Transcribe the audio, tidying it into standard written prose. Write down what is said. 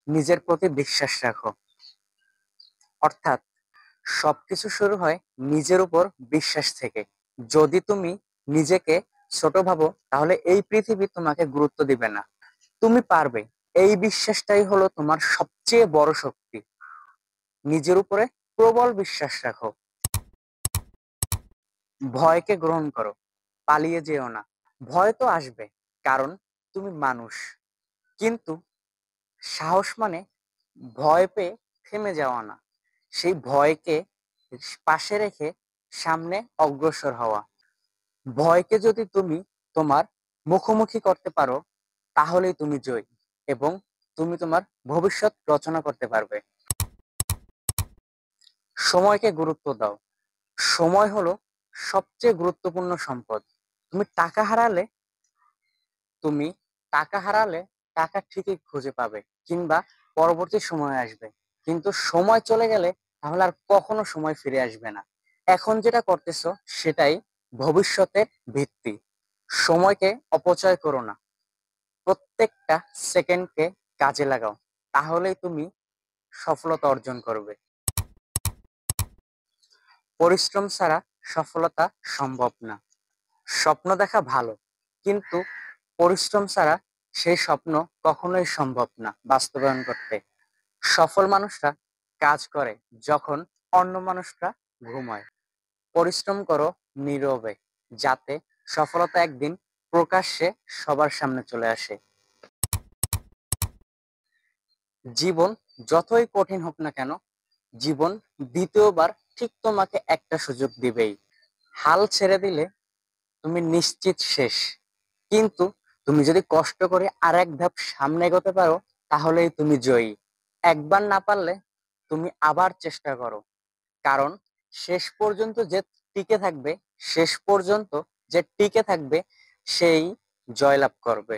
নিজের প্রতি বিশ্বাস রাখো। অর্থাৎ সবকিছু শুরু হয় নিজের উপর বিশ্বাস থেকে। যদি তুমি নিজেকে ছোট ভাবো তাহলে এই পৃথিবী তোমাকে গুরুত্ব দিবে না। তুমি পারবে, এই বিশ্বাসটাই হলো তোমার সবচেয়ে বড় শক্তি। নিজের উপরে প্রবল বিশ্বাস রাখো। ভয়কে গ্রহণ করো, পালিয়ে যেও না। ভয় তো আসবে, কারণ তুমি মানুষ। কিন্তু সাহস মানে ভয় পেয়ে থেমে যাওয়া না, সেই ভয়কে পাশে রেখে সামনে অগ্রসর হওয়া। ভয়কে যদি তুমি তোমার মুখোমুখি করতে পারো তাহলেই তুমি জয়ী, এবং তুমি তোমার ভবিষ্যৎ রচনা করতে পারবে। সময়কে গুরুত্ব দাও। সময় হলো সবচেয়ে গুরুত্বপূর্ণ সম্পদ। তুমি টাকা হারালে তুমি টাকা হারালে টাকা ঠিকই খুঁজে পাবে, কিংবা পরবর্তী সময় আসবে। কিন্তু সময় চলে গেলে তাহলে আর কখনো সময় ফিরে আসবে না। এখন যেটা করতেছো সেটাই ভবিষ্যতের ভিত্তি। সময়কে অপচয় করো না, প্রত্যেকটা সেকেন্ডকে কাজে লাগাও, তাহলেই তুমি সফলতা অর্জন করবে। পরিশ্রম ছাড়া সফলতা সম্ভব না। স্বপ্ন দেখা ভালো, কিন্তু পরিশ্রম ছাড়া সেই স্বপ্ন কখনোই সম্ভব না বাস্তবায়ন করতে। সফল মানুষরা কাজ করে যখন অন্য মানুষরা ঘুমায়। পরিশ্রম করো নীরবে, যাতে সফলতা একদিন প্রকাশ্যে সবার সামনে চলে আসে। জীবন যতই কঠিন হোক না কেন, জীবন দ্বিতীয়বার ঠিক তোমাকে একটা সুযোগ দিবেই। হাল ছেড়ে দিলে তুমি নিশ্চিত শেষ, কিন্তু তুমি যদি কষ্ট করে আর এক ধাপ সামনে এগোতে পারো তাহলেই তুমি জয়ী। একবার না পারলে তুমি আবার চেষ্টা করো, কারণ শেষ পর্যন্ত যে টিকে থাকবে শেষ পর্যন্ত যে টিকে থাকবে সেই জয়লাভ করবে।